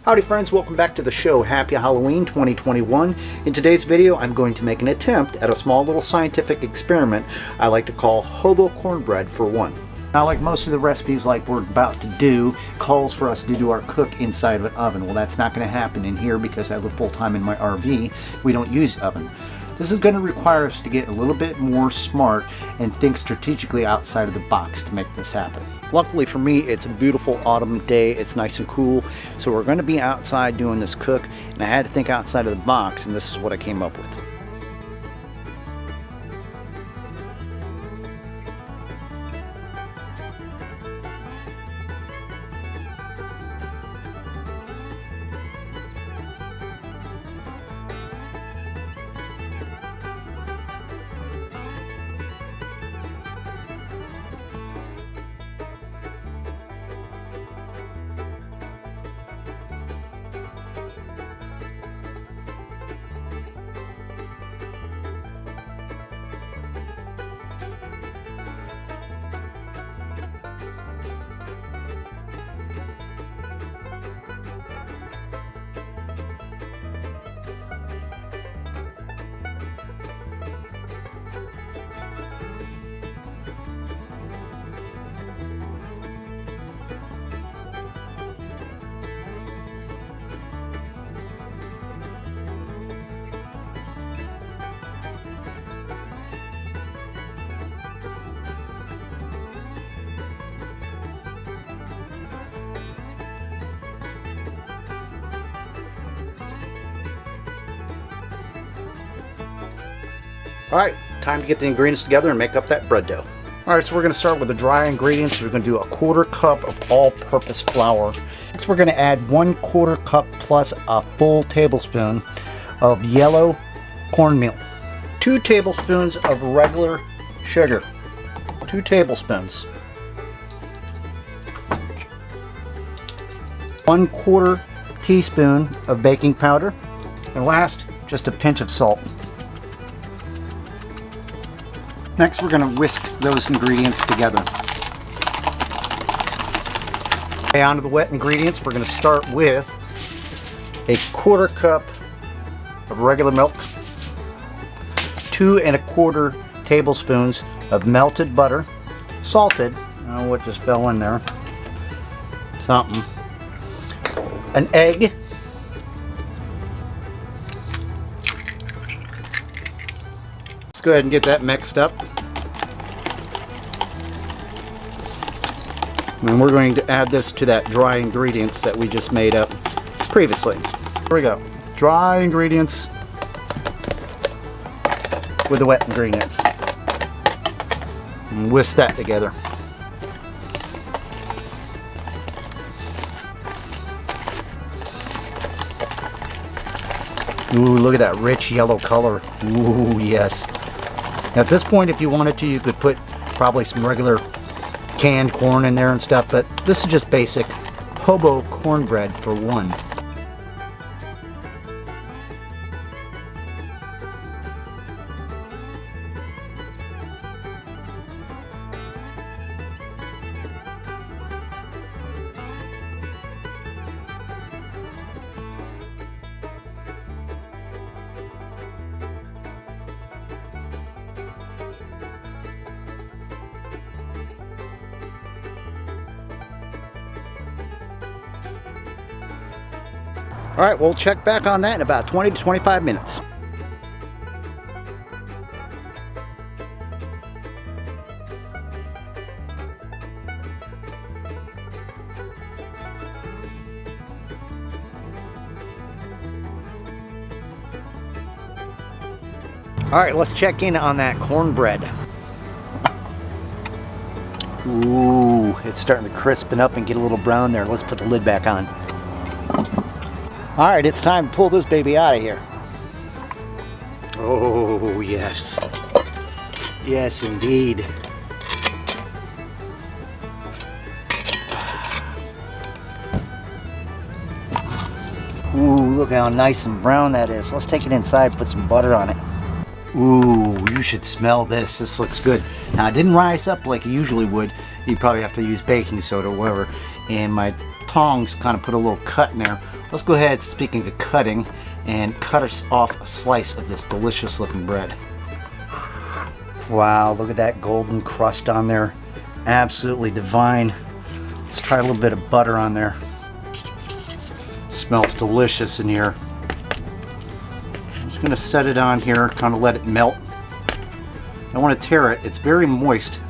Howdy friends, welcome back to the show. Happy Halloween 2021. In today's video, I'm going to make an attempt at a small little scientific experiment I like to call Hobo Cornbread for one. Now, like most of the recipes like we're about to do, calls for us to do our cook inside of an oven. Well, that's not going to happen in here because I live full-time in my RV. We don't use oven. This is going to require us to get a little bit more smart and think strategically outside of the box to make this happen. Luckily for me, it's a beautiful autumn day. It's nice and cool, so we're going to be outside doing this cook, and I had to think outside of the box, and this is what I came up with. Alright, time to get the ingredients together and make up that bread dough. Alright, so we're going to start with the dry ingredients. We're going to do a 1/4 cup of all-purpose flour. Next we're going to add 1/4 cup plus a full tablespoon of yellow cornmeal. 2 tablespoons of regular sugar. 2 tablespoons. 1/4 teaspoon of baking powder. And last, just a pinch of salt. Next, we're going to whisk those ingredients together. Okay, on to the wet ingredients. We're going to start with a 1/4 cup of regular milk, 2 1/4 tablespoons of melted butter, salted. I don't know what just fell in there. Something. An egg. Go ahead and get that mixed up. And we're going to add this to that dry ingredients that we just made up previously. Here we go. Dry ingredients with the wet ingredients. And whisk that together. Ooh, look at that rich yellow color. Ooh, yes. Now at this point, if you wanted to, you could put probably some regular canned corn in there and stuff, but this is just basic Hobo Cornbread for one. Alright, we'll check back on that in about 20 to 25 minutes. Alright, let's check in on that cornbread. Ooh, it's starting to crispen up and get a little brown there. Let's put the lid back on. Alright, it's time to pull this baby out of here. Oh, yes. Yes, indeed. Ooh, look how nice and brown that is. Let's take it inside, put some butter on it. Ooh, you should smell this. This looks good. Now, it didn't rise up like it usually would. You probably have to use baking soda or whatever. And my tongs kind of put a little cut in there. let's go ahead, speaking of cutting, and cut us off a slice of this delicious looking bread. Wow, look at that golden crust on there. Absolutely divine. Let's try a little bit of butter on there. Smells delicious in here. I'm just gonna set it on here, kind of let it melt. I don't want to tear it. It's very moist.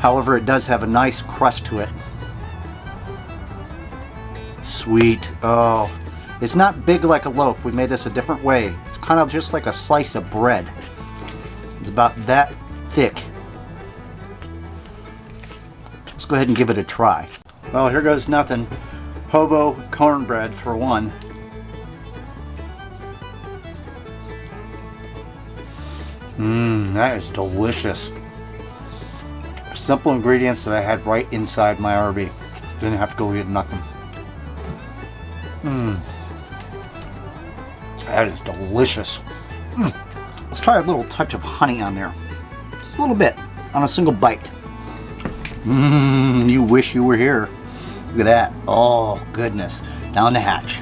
However, it does have a nice crust to it. Sweet. Oh, it's not big like a loaf. We made this a different way. It's kind of just like a slice of bread. It's about that thick. Let's go ahead and give it a try. Well, here goes nothing. Hobo cornbread for one. That is delicious. Simple ingredients that I had right inside my RV. Didn't have to go get nothing. That is delicious. Let's try a little touch of honey on there. Just a little bit on a single bite. You wish you were here. Look at that. Oh, goodness. Down the hatch.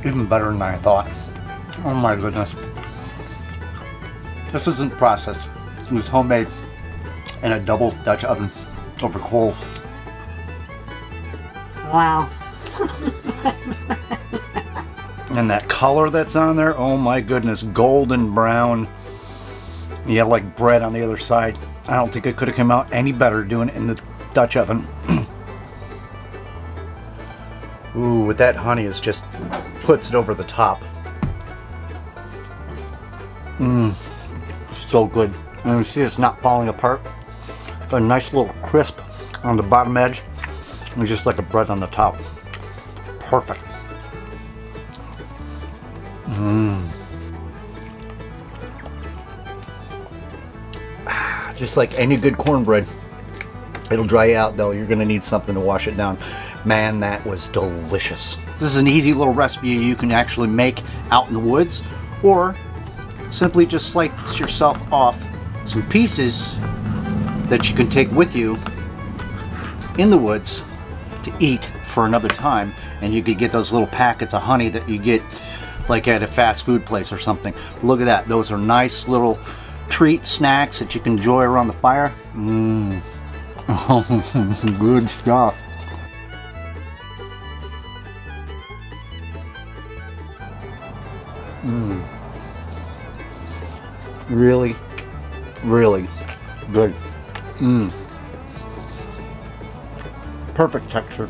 Even better than I thought. Oh my goodness. This isn't processed. It was homemade in a double Dutch oven over coals. Wow. And that color that's on there, oh my goodness, golden brown. Yeah, like bread on the other side. I don't think it could have come out any better doing it in the Dutch oven. Ooh, with that honey, it just puts it over the top. So good. And you see it's not falling apart. Got a nice little crisp on the bottom edge. And just like a bread on the top. Perfect. Just like any good cornbread, it'll dry out though. You're gonna need something to wash it down. Man, that was delicious. This is an easy little recipe you can actually make out in the woods, or simply just slice yourself off some pieces that you can take with you in the woods to eat for another time. And you could get those little packets of honey that you get like at a fast food place or something. Look at that. Those are nice little treat snacks that you can enjoy around the fire. Good stuff. Really, really good. Perfect texture.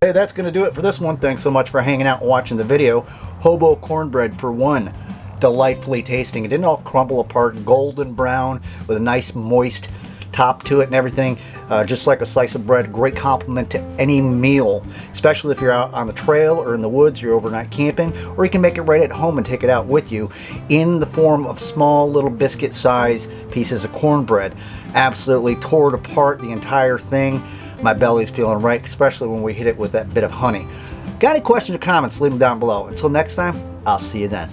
Hey, that's going to do it for this one. Thanks so much for hanging out and watching the video. Hobo cornbread for one. Delightfully tasting. It didn't all crumble apart. Golden brown with a nice moist top to it and everything. Just like a slice of bread. Great compliment to any meal, especially if you're out on the trail or in the woods, you're overnight camping, or you can make it right at home and take it out with you in the form of small little biscuit size pieces of cornbread. Absolutely tore it apart, the entire thing. My belly's feeling right, especially when we hit it with that bit of honey. Got any questions or comments, leave them down below. Until next time, I'll see you then.